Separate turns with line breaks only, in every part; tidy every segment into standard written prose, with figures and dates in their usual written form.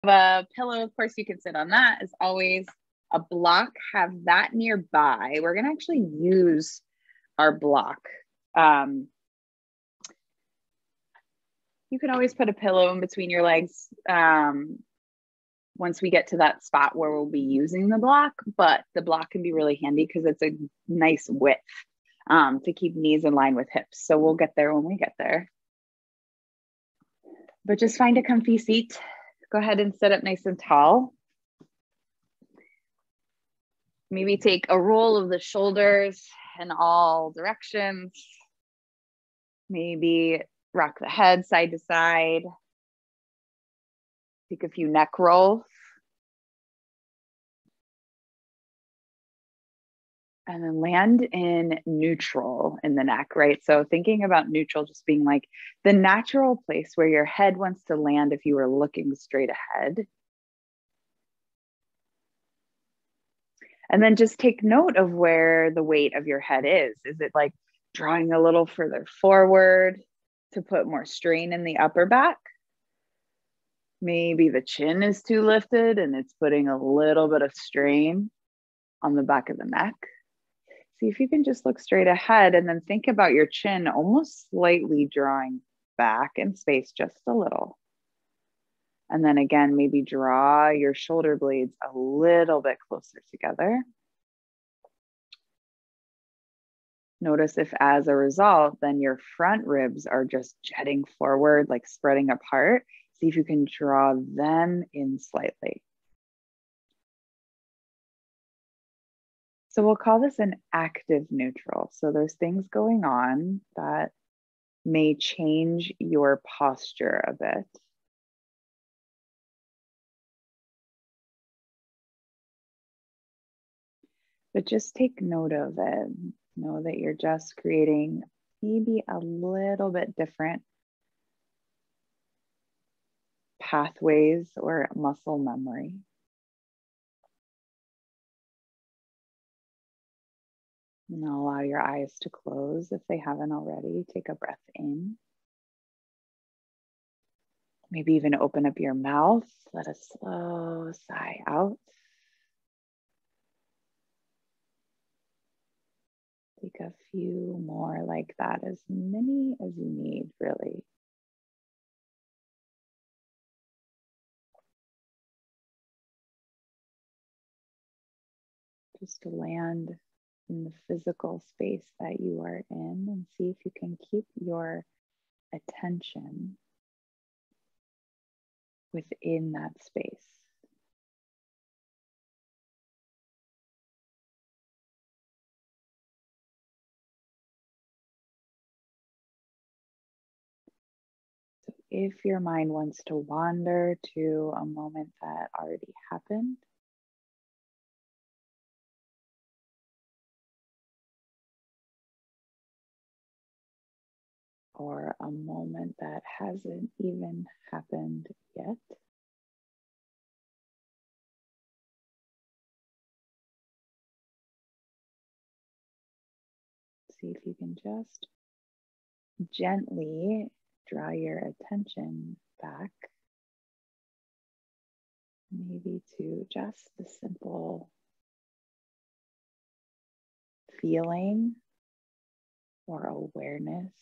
A pillow, of course, you can sit on that as always. A block, have that nearby. We're going to actually use our block. You can always put a pillow in between your legs once we get to that spot where we'll be using the block, but the block can be really handy because it's a nice width to keep knees in line with hips. So we'll get there when we get there. But just find a comfy seat. Go ahead and sit up nice and tall. Maybe take a roll of the shoulders in all directions. Maybe rock the head side to side. Take a few neck rolls. And then land in neutral in the neck, right? So thinking about neutral just being like the natural place where your head wants to land if you were looking straight ahead. And then just take note of where the weight of your head is. Is it like drawing a little further forward to put more strain in the upper back? Maybe the chin is too lifted and it's putting a little bit of strain on the back of the neck. See if you can just look straight ahead and then think about your chin almost slightly drawing back in space just a little. And then again, maybe draw your shoulder blades a little bit closer together. Notice if as a result, then your front ribs are just jetting forward, like spreading apart. See if you can draw them in slightly. So we'll call this an active neutral. So there's things going on that may change your posture a bit. But just take note of it. Know that you're just creating maybe a little bit different pathways or muscle memory. And allow your eyes to close if they haven't already. Take a breath in. Maybe even open up your mouth. Let a slow sigh out. Take a few more like that, as many as you need, really. Just to land in the physical space that you are in and see if you can keep your attention within that space. So if your mind wants to wander to a moment that already happened, or a moment that hasn't even happened yet, see if you can just gently draw your attention back, maybe to just the simple feeling or awareness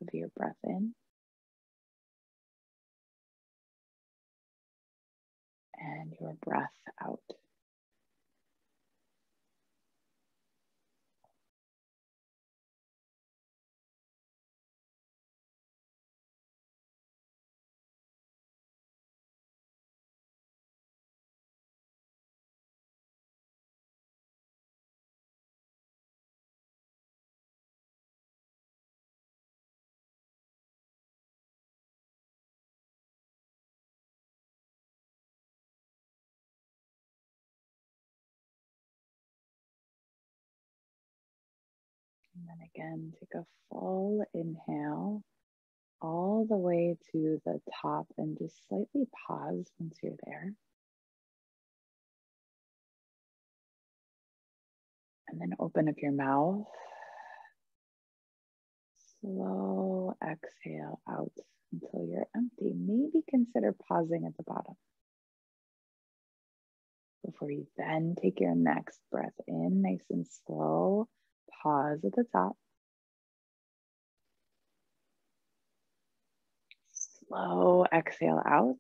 of your breath in and your breath out. And then again, take a full inhale all the way to the top and just slightly pause once you're there. And then open up your mouth. Slow exhale out until you're empty. Maybe consider pausing at the bottom. before you then take your next breath in, nice and slow. Pause at the top. Slow exhale out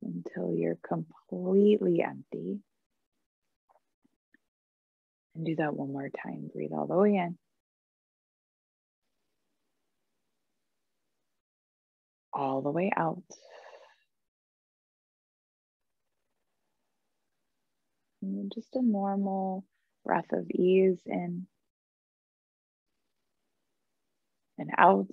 until you're completely empty. And do that one more time. Breathe all the way in. All the way out. And then just a normal breath of ease in and out.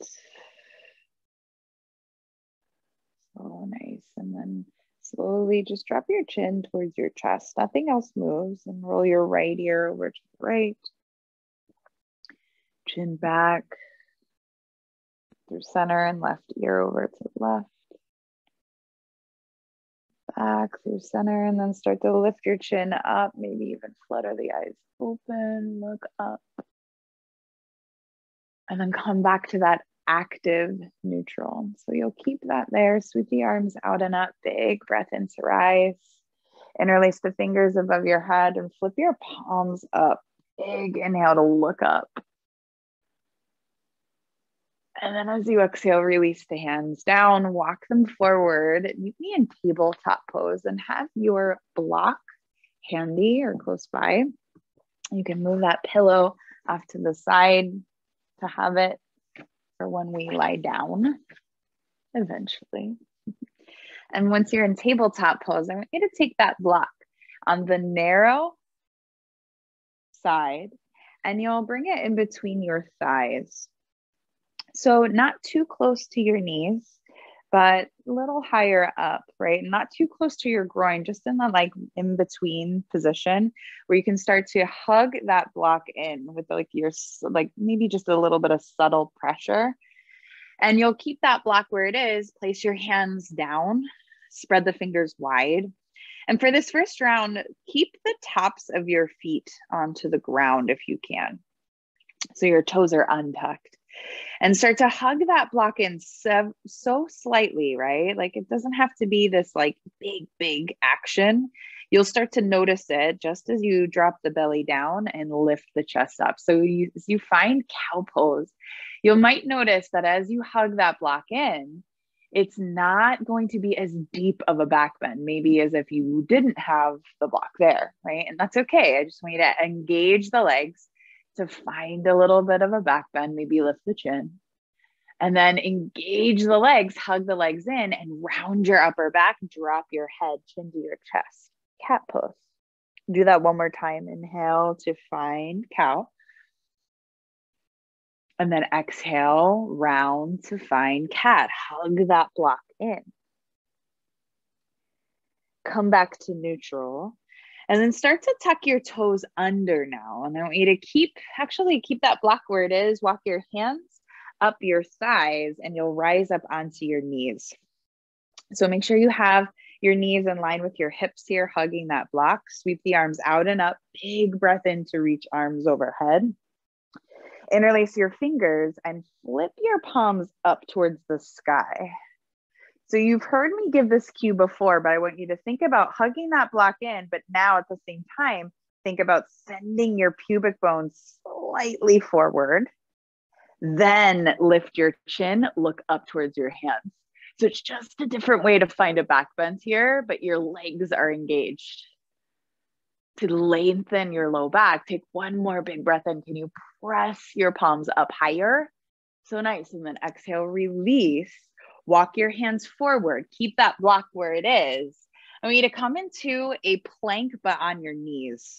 So nice. And then slowly just drop your chin towards your chest. Nothing else moves. And roll your right ear over to the right. Chin back through center and left ear over to the left. Back through center, and then start to lift your chin up. Maybe even flutter the eyes open, look up. And then come back to that active neutral. So you'll keep that there. Sweep the arms out and up. Big breath in to rise. Interlace the fingers above your head and flip your palms up. Big inhale to look up. And then as you exhale, release the hands down, walk them forward, meet me in tabletop pose and have your block handy or close by. You can move that pillow off to the side to have it for when we lie down eventually. And once you're in tabletop pose, I want you to take that block on the narrow side and you'll bring it in between your thighs. So not too close to your knees, but a little higher up, right? Not too close to your groin, just in the like in between position where you can start to hug that block in with like your, like maybe just a little bit of subtle pressure. And you'll keep that block where it is, place your hands down, spread the fingers wide. And for this first round, keep the tops of your feet onto the ground if you can. So your toes are untucked. And start to hug that block in so slightly, right? Like it doesn't have to be this like big action. You'll start to notice it just as you drop the belly down and lift the chest up. So as you find cow pose, you might notice that as you hug that block in, it's not going to be as deep of a back bend, maybe as if you didn't have the block there, right? And that's okay. I just want you to engage the legs to find a little bit of a back bend, maybe lift the chin, and then engage the legs, hug the legs in and round your upper back, drop your head, chin to your chest, cat pose. Do that one more time. Inhale to find cow. And then exhale, round to find cat. Hug that block in. Come back to neutral. And then start to tuck your toes under now. And I want you to keep that block where it is. Walk your hands up your thighs and you'll rise up onto your knees. So make sure you have your knees in line with your hips here, hugging that block. Sweep the arms out and up. Big breath in to reach arms overhead. Interlace your fingers and flip your palms up towards the sky. So you've heard me give this cue before, but I want you to think about hugging that block in, but now at the same time, think about sending your pubic bone slightly forward. Then lift your chin, look up towards your hands. So it's just a different way to find a back bend here, but your legs are engaged. To lengthen your low back, take one more big breath in. Can you press your palms up higher? So nice. And then exhale, release. Walk your hands forward. Keep that block where it is. I want you to come into a plank, but on your knees.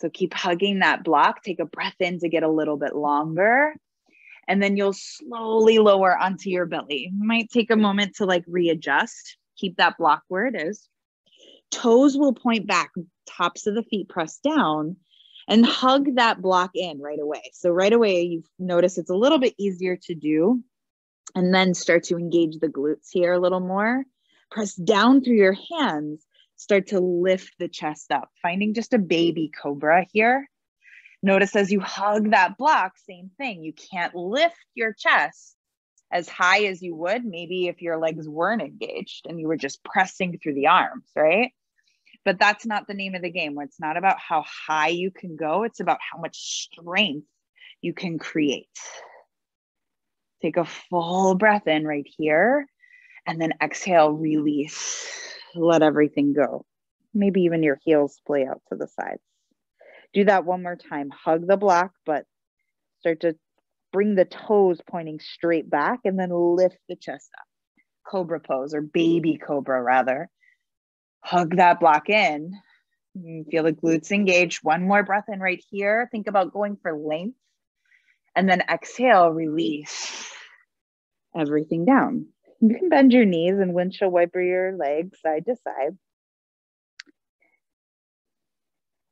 So keep hugging that block. Take a breath in to get a little bit longer. And then you'll slowly lower onto your belly. You might take a moment to like readjust. Keep that block where it is. Toes will point back, tops of the feet press down, and hug that block in right away. So right away, you notice it's a little bit easier to do. And then start to engage the glutes here a little more. Press down through your hands. Start to lift the chest up, finding just a baby cobra here. Notice as you hug that block, same thing. You can't lift your chest as high as you would maybe if your legs weren't engaged and you were just pressing through the arms, right? But that's not the name of the game. It's not about how high you can go. It's about how much strength you can create. Take a full breath in right here, and then exhale, release, let everything go. Maybe even your heels splay out to the sides. Do that one more time. Hug the block, but start to bring the toes pointing straight back, and then lift the chest up. Cobra pose, or baby cobra rather. Hug that block in. You feel the glutes engaged. One more breath in right here. Think about going for length. And then exhale, release everything down. You can bend your knees and windshield wiper your legs side to side.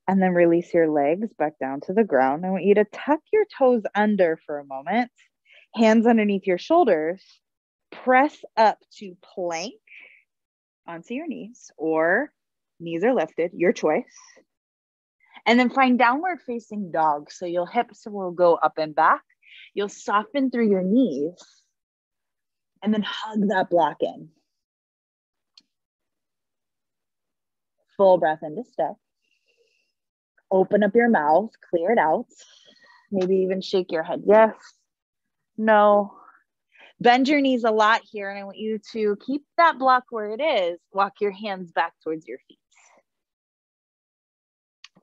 And then release your legs back down to the ground. I want you to tuck your toes under for a moment. Hands underneath your shoulders. Press up to plank onto your knees, or knees are lifted, your choice. And then find downward facing dog. So your hips will go up and back. You'll soften through your knees, and then hug that block in. Full breath into step. Open up your mouth, clear it out. Maybe even shake your head. Yes, no. Bend your knees a lot here, and I want you to keep that block where it is. Walk your hands back towards your feet.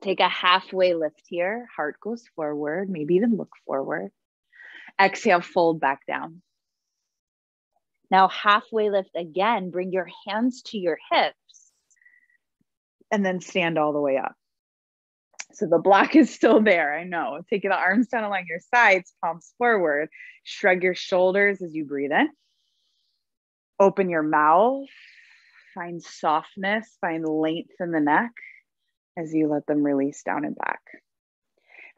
Take a halfway lift here. Heart goes forward, maybe even look forward. Exhale, fold back down. Now halfway lift again. Bring your hands to your hips, and then stand all the way up. So the block is still there, I know. Take the arms down along your sides, palms forward. Shrug your shoulders as you breathe in. Open your mouth. Find softness, find length in the neck as you let them release down and back.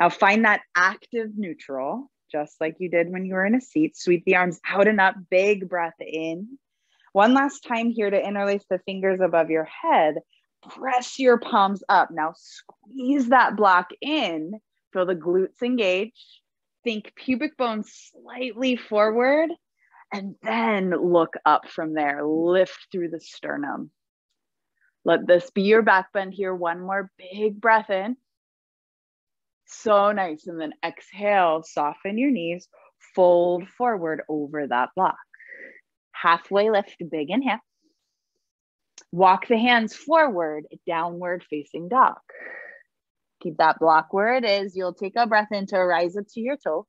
Now find that active neutral, just like you did when you were in a seat. Sweep the arms out and up, big breath in. One last time here to interlace the fingers above your head. Press your palms up. Now squeeze that block in. Feel the glutes engage. Think pubic bone slightly forward, and then look up from there. Lift through the sternum. Let this be your back bend here. One more big breath in. So nice. And then exhale, soften your knees, fold forward over that block. Halfway lift, big inhale. Walk the hands forward, downward facing dog. Keep that block where it is. You'll take a breath in to rise up to your toe.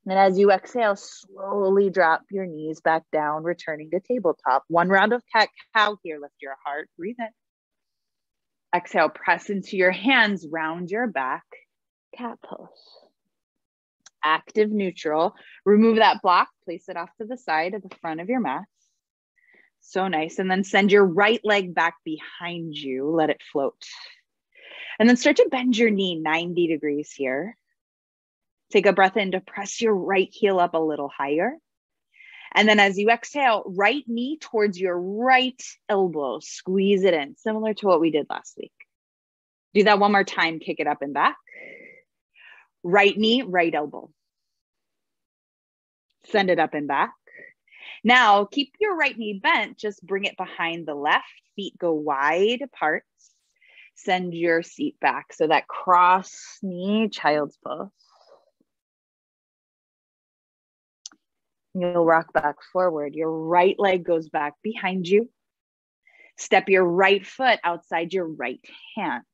And as you exhale, slowly drop your knees back down, returning to tabletop. One round of cat-cow here. Lift your heart, breathe in. Exhale, press into your hands, round your back, cat pose. Active neutral. Remove that block, place it off to the side at the front of your mat. So nice. And then send your right leg back behind you. Let it float. And then start to bend your knee 90 degrees here. Take a breath in to press your right heel up a little higher. And then as you exhale, right knee towards your right elbow. Squeeze it in, similar to what we did last week. Do that one more time. Kick it up and back. Right knee, right elbow. Send it up and back. Now, keep your right knee bent. Just bring it behind the left. Feet go wide apart. Send your seat back. So that cross knee, child's pose. You'll rock back forward. Your right leg goes back behind you. Step your right foot outside your right hand.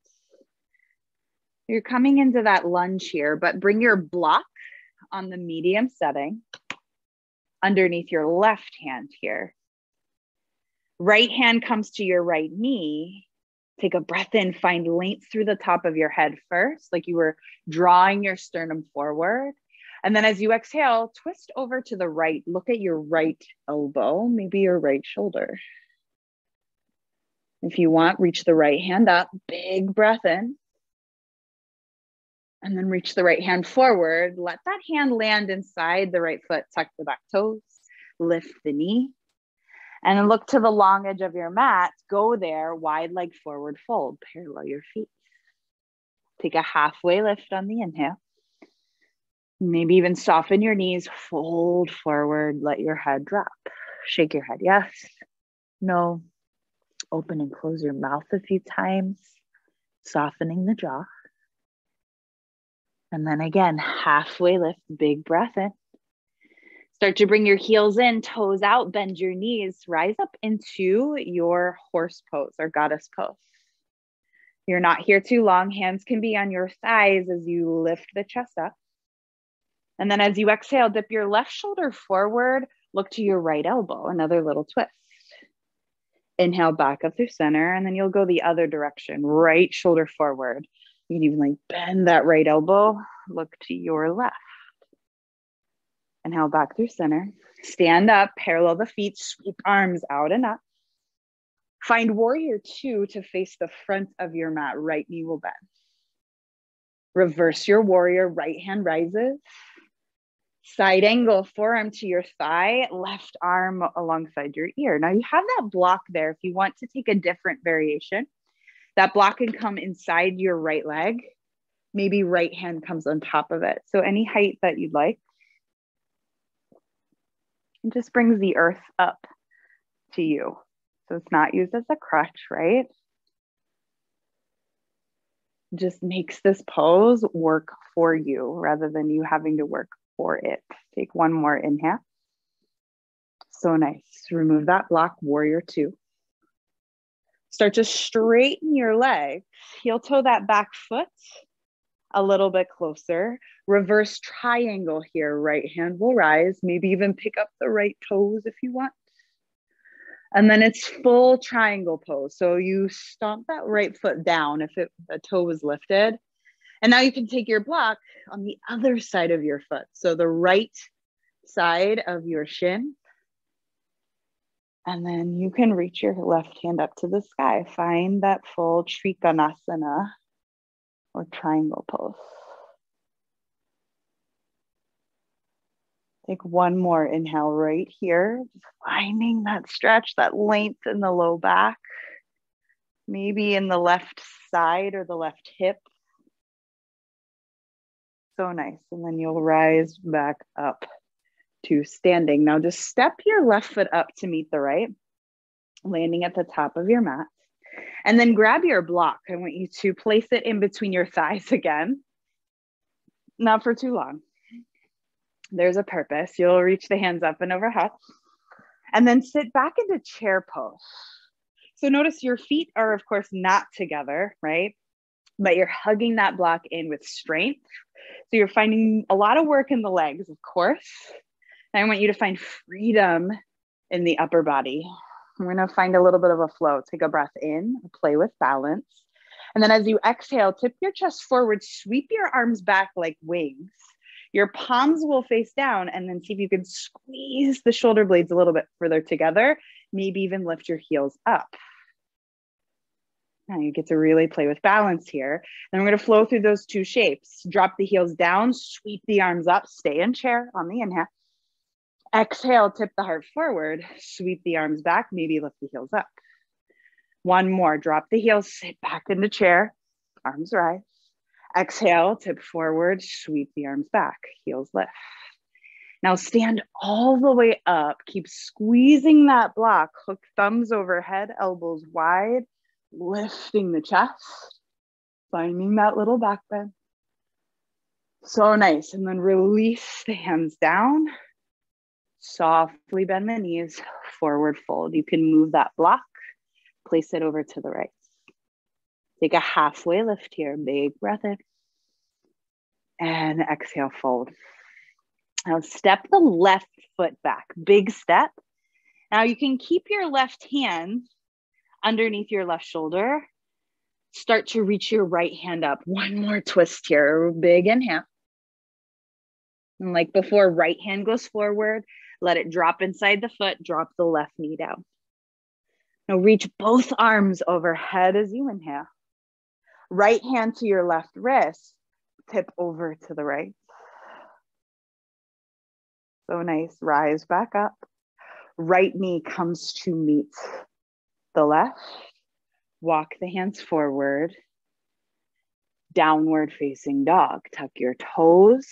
You're coming into that lunge here, but bring your block on the medium setting underneath your left hand here. Right hand comes to your right knee. Take a breath in, find length through the top of your head first, like you were drawing your sternum forward. And then as you exhale, twist over to the right. Look at your right elbow, maybe your right shoulder. If you want, reach the right hand up, big breath in. And then reach the right hand forward. Let that hand land inside the right foot. Tuck the back toes, lift the knee. And then look to the long edge of your mat. Go there, wide leg forward fold, parallel your feet. Take a halfway lift on the inhale. Maybe even soften your knees, fold forward, let your head drop. Shake your head, yes, no. Open and close your mouth a few times, softening the jaw. And then again, halfway lift, big breath in. Start to bring your heels in, toes out, bend your knees, rise up into your horse pose or goddess pose. You're not here too long. Hands can be on your thighs as you lift the chest up. And then as you exhale, dip your left shoulder forward, look to your right elbow, another little twist. Inhale back up through center, and then you'll go the other direction, right shoulder forward. You can even like bend that right elbow, look to your left. Inhale back through center. Stand up, parallel the feet, sweep arms out and up. Find warrior two to face the front of your mat. Right knee will bend. Reverse your warrior, right hand rises. Side angle, forearm to your thigh, left arm alongside your ear. Now you have that block there. If you want to take a different variation, that block can come inside your right leg. Maybe right hand comes on top of it. So any height that you'd like. It just brings the earth up to you. So it's not used as a crutch, right? Just makes this pose work for you rather than you having to work for it. Take one more inhale. So nice. Remove that block, warrior two. Start to straighten your legs. Heel toe that back foot a little bit closer. Reverse triangle here. Right hand will rise. Maybe even pick up the right toes if you want. And then it's full triangle pose. So you stomp that right foot down if the toe was lifted. And now you can take your block on the other side of your foot. So the right side of your shin. And then you can reach your left hand up to the sky. Find that full Trikonasana or triangle pose. Take one more inhale right here. Just finding that stretch, that length in the low back. Maybe in the left side or the left hip. So nice. And then you'll rise back up to standing. Now just step your left foot up to meet the right, landing at the top of your mat. And then grab your block. I want you to place it in between your thighs again. Not for too long. There's a purpose. You'll reach the hands up and overhead. And then sit back into chair pose. So notice your feet are, of course, not together, right? But you're hugging that block in with strength. So you're finding a lot of work in the legs, of course. And I want you to find freedom in the upper body. We're going to find a little bit of a flow. Take a breath in, play with balance. And then as you exhale, tip your chest forward, sweep your arms back like wings. Your palms will face down, and then see if you can squeeze the shoulder blades a little bit further together. Maybe even lift your heels up. Now you get to really play with balance here. Then we're going to flow through those two shapes. Drop the heels down, sweep the arms up, stay in chair on the inhale. Exhale, tip the heart forward, sweep the arms back, maybe lift the heels up. One more, drop the heels, sit back into chair, arms rise. Exhale, tip forward, sweep the arms back, heels lift. Now stand all the way up, keep squeezing that block, hook thumbs overhead, elbows wide, lifting the chest, finding that little back bend. So nice, and then release the hands down, softly bend the knees, forward fold. You can move that block, place it over to the right. Take a halfway lift here, big breath in. And exhale, fold. Now step the left foot back, big step. Now you can keep your left hand underneath your left shoulder. Start to reach your right hand up. One more twist here, big inhale. And like before, right hand goes forward. Let it drop inside the foot, drop the left knee down. Now reach both arms overhead as you inhale. Right hand to your left wrist, tip over to the right. So nice, rise back up. Right knee comes to meet the left. Walk the hands forward. Downward facing dog. Tuck your toes.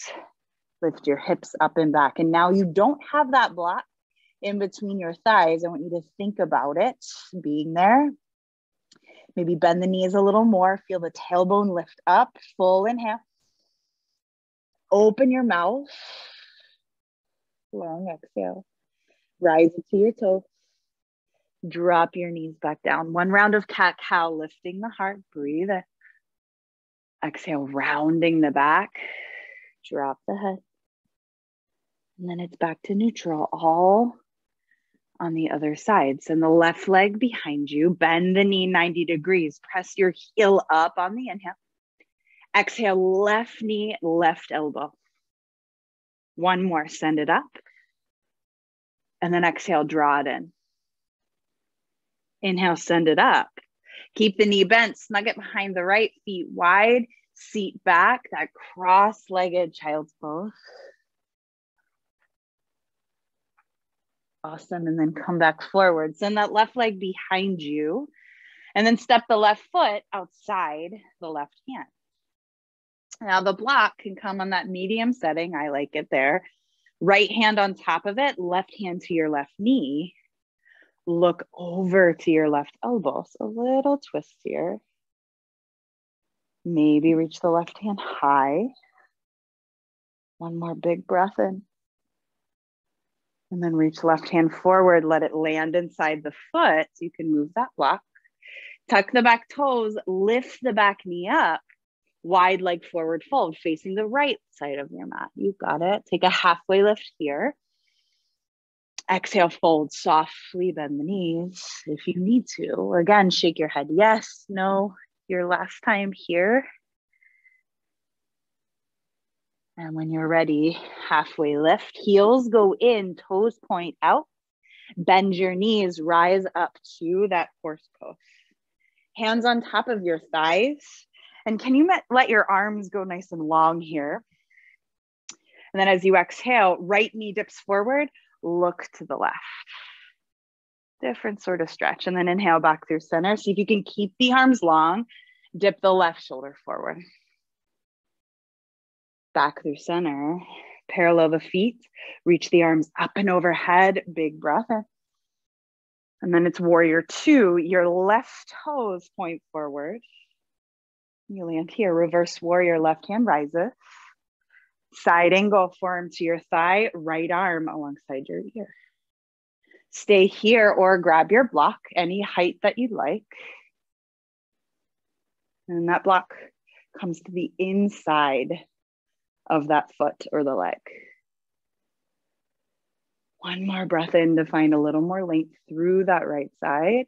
Lift your hips up and back. And now you don't have that block in between your thighs. I want you to think about it being there. Maybe bend the knees a little more. Feel the tailbone lift up. Full inhale. Open your mouth. Long exhale. Rise to your toes. Drop your knees back down. One round of cat-cow, lifting the heart. Breathe in. Exhale, rounding the back. Drop the head. And then it's back to neutral, all on the other side. Send the left leg behind you. Bend the knee 90 degrees. Press your heel up on the inhale. Exhale, left knee, left elbow. One more, send it up. And then exhale, draw it in. Inhale, send it up. Keep the knee bent, snug it behind the right, feet wide, seat back, that cross-legged child's pose. Awesome, and then come back forward. Send that left leg behind you, and then step the left foot outside the left hand. Now the block can come on that medium setting. I like it there. Right hand on top of it, left hand to your left knee. Look over to your left elbow. So a little twist here. Maybe reach the left hand high. One more big breath in. And then reach left hand forward. Let it land inside the foot. So you can move that block. Tuck the back toes. Lift the back knee up. Wide leg forward fold, facing the right side of your mat. You got it. Take a halfway lift here. Exhale, fold, softly bend the knees if you need to. Again, shake your head. Yes, no, your last time here. And when you're ready, halfway lift. Heels go in, toes point out. Bend your knees, rise up to that horse pose. Hands on top of your thighs. And can you let your arms go nice and long here? And then as you exhale, right knee dips forward, look to the left. Different sort of stretch. And then inhale back through center. See if you can keep the arms long. Dip the left shoulder forward. Back through center. Parallel the feet. Reach the arms up and overhead. Big breath in. And then it's warrior two. Your left toes point forward. You land here, reverse warrior, left hand rises. Side angle, forearm to your thigh, right arm alongside your ear. Stay here or grab your block, any height that you'd like. And that block comes to the inside of that foot or the leg. One more breath in to find a little more length through that right side.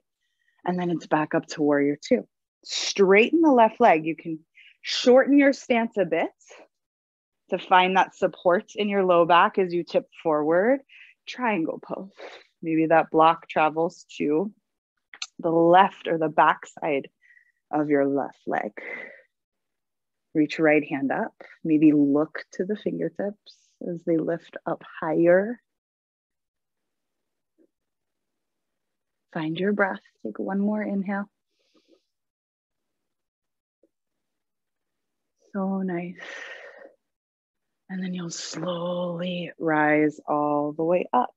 And then it's back up to warrior two. Straighten the left leg. You can shorten your stance a bit to find that support in your low back as you tip forward. Triangle pose. Maybe that block travels to the left or the back side of your left leg. Reach right hand up. Maybe look to the fingertips as they lift up higher. Find your breath. Take one more inhale. So nice. And then you'll slowly rise all the way up.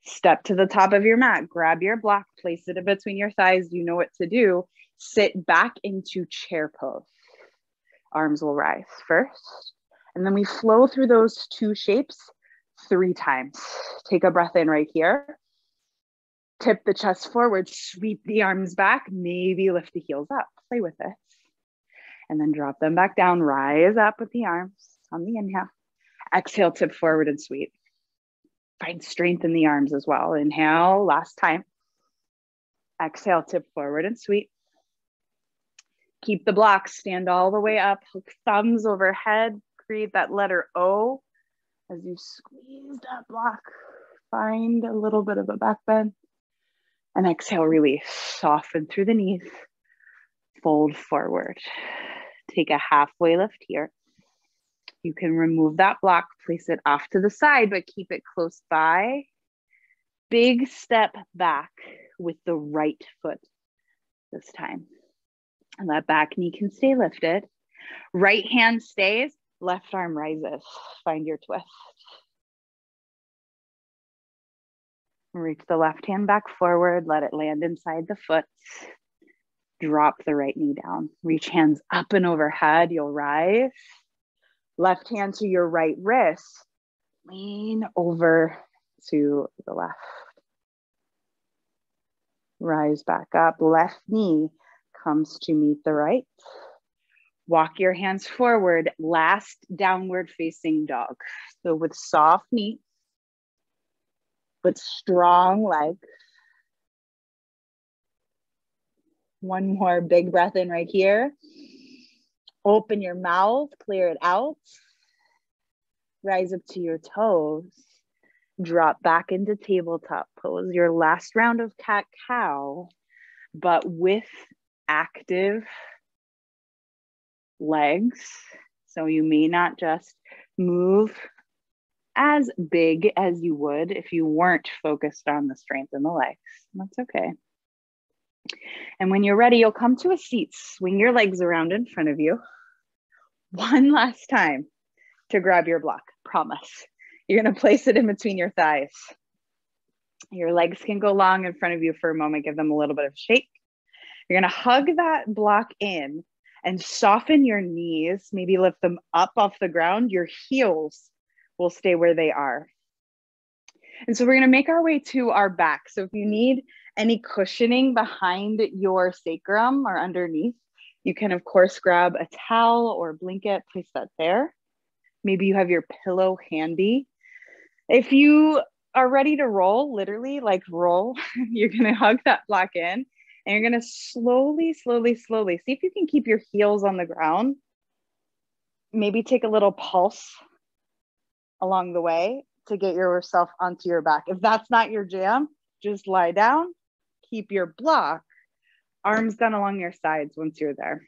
Step to the top of your mat. Grab your block. Place it in between your thighs. You know what to do. Sit back into chair pose. Arms will rise first. And then we flow through those two shapes 3 times. Take a breath in right here. Tip the chest forward. Sweep the arms back. Maybe lift the heels up. Play with it. And then drop them back down. Rise up with the arms on the inhale. Exhale, tip forward and sweep. Find strength in the arms as well. Inhale, last time. Exhale, tip forward and sweep. Keep the block, stand all the way up. Hook thumbs overhead. Create that letter O as you squeeze that block. Find a little bit of a back bend. And exhale, release. Soften through the knees. Fold forward. Take a halfway lift here. You can remove that block, place it off to the side, but keep it close by. Big step back with the right foot this time. And that back knee can stay lifted. Right hand stays, Left arm rises. Find your twist. Reach the left hand back forward. Let it land inside the foot. Drop the right knee down. Reach hands up and overhead. You'll rise. Left hand to your right wrist. Lean over to the left. Rise back up. Left knee comes to meet the right. Walk your hands forward. Last downward facing dog. So with soft knees, but strong legs. One more big breath in right here. Open your mouth, clear it out. Rise up to your toes. Drop back into tabletop pose. Your last round of cat-cow, but with active legs. So you may not just move as big as you would if you weren't focused on the strength in the legs. That's okay. And when you're ready, you'll come to a seat. Swing your legs around in front of you. One last time to grab your block. Promise. You're going to place it in between your thighs. Your legs can go long in front of you for a moment. Give them a little bit of shake. You're going to hug that block in and soften your knees. Maybe lift them up off the ground. Your heels will stay where they are. And so we're going to make our way to our back. So if you need any cushioning behind your sacrum or underneath, you can, of course, grab a towel or blanket, place that there. Maybe you have your pillow handy. If you are ready to roll, literally like roll, you're going to hug that block in and you're going to slowly, slowly, slowly see if you can keep your heels on the ground. Maybe take a little pulse along the way to get yourself onto your back. If that's not your jam, just lie down, keep your block, arms down along your sides once you're there.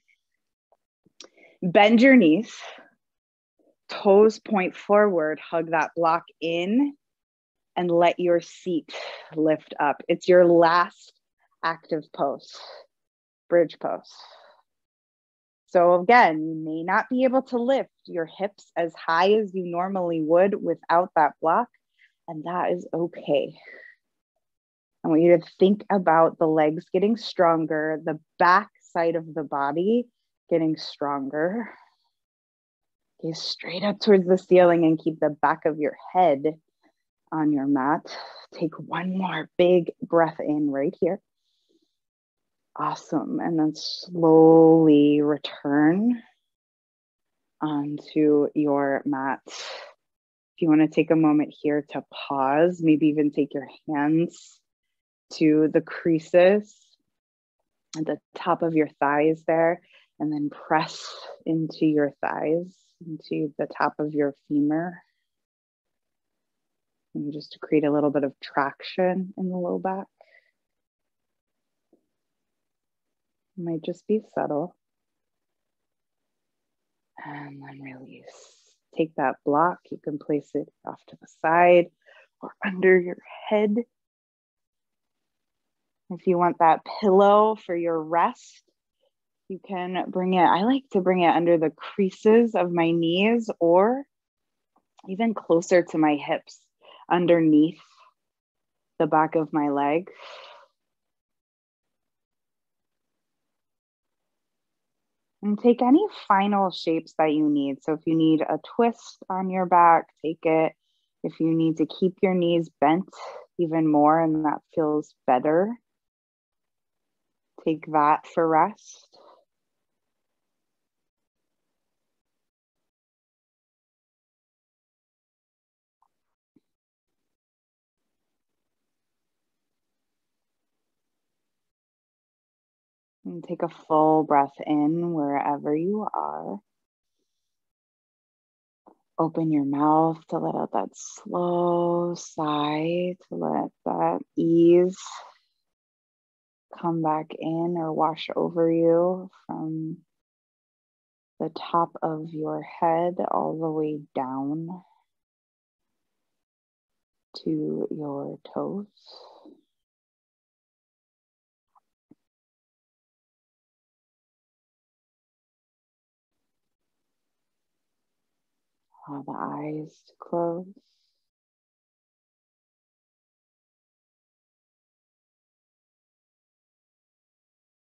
Bend your knees, toes point forward, hug that block in, and let your seat lift up. It's your last active pose, bridge pose. So again, you may not be able to lift your hips as high as you normally would without that block, and that is okay. I want you to think about the legs getting stronger, the back side of the body getting stronger. Gaze straight up towards the ceiling and keep the back of your head on your mat. Take one more big breath in right here. Awesome. And then slowly return onto your mat. If you want to take a moment here to pause, maybe even take your hands to the creases at the top of your thighs there, and then press into your thighs, into the top of your femur. And just to create a little bit of traction in the low back. It might just be subtle. And then release. Take that block. You can place it off to the side or under your head. If you want that pillow for your rest, you can bring it, I like to bring it under the creases of my knees or even closer to my hips, underneath the back of my leg. And take any final shapes that you need. So if you need a twist on your back, take it. If you need to keep your knees bent even more and that feels better, take that for rest. And take a full breath in wherever you are. Open your mouth to let out that slow sigh, to let that ease come back in or wash over you from the top of your head all the way down to your toes. Allow the eyes to close.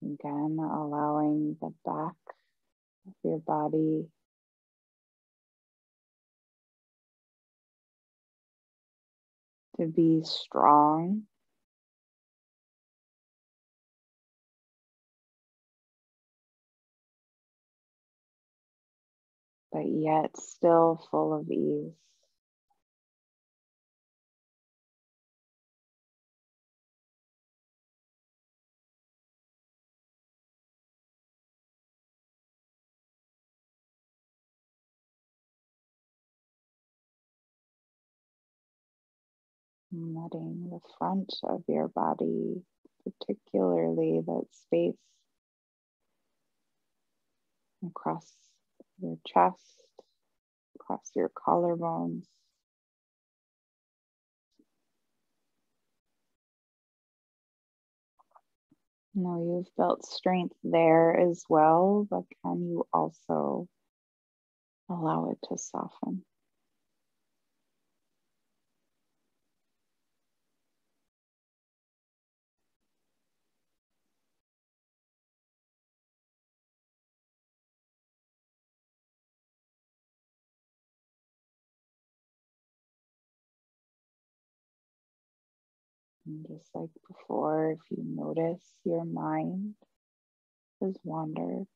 Again, allowing the back of your body to be strong, but yet still full of ease. And letting the front of your body, particularly that space across your chest, across your collarbones. Now you've built strength there as well, but can you also allow it to soften? And just like before, if you notice your mind has wandered,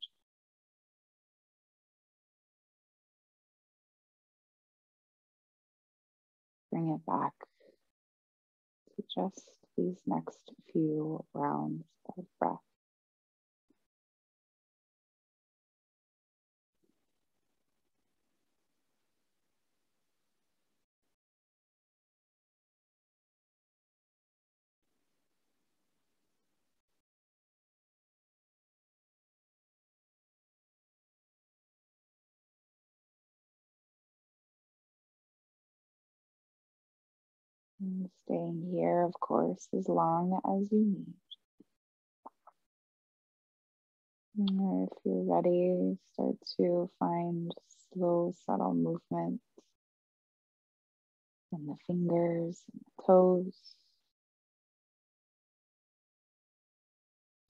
bring it back to just these next few rounds of breath. And staying here, of course, as long as you need. And if you're ready, start to find slow, subtle movement in the fingers and the toes.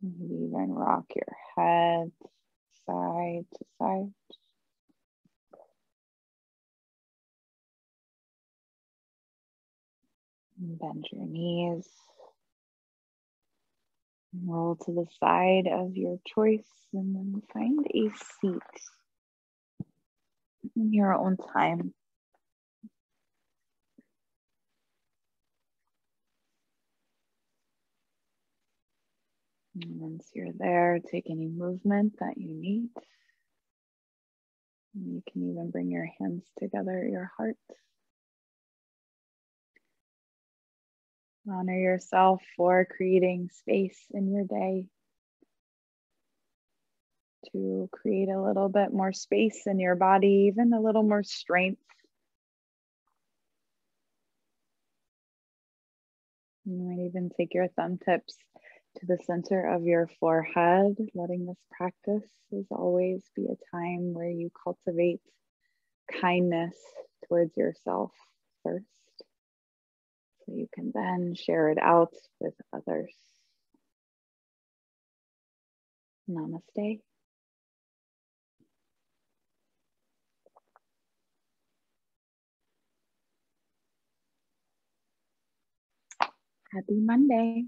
Maybe even rock your head side to side. And bend your knees. Roll to the side of your choice and then find a seat in your own time. And once you're there, take any movement that you need. And you can even bring your hands together at your heart. Honor yourself for creating space in your day to create a little bit more space in your body, even a little more strength. You might even take your thumb tips to the center of your forehead, letting this practice as always be a time where you cultivate kindness towards yourself first, so you can then share it out with others. Namaste. Happy Monday.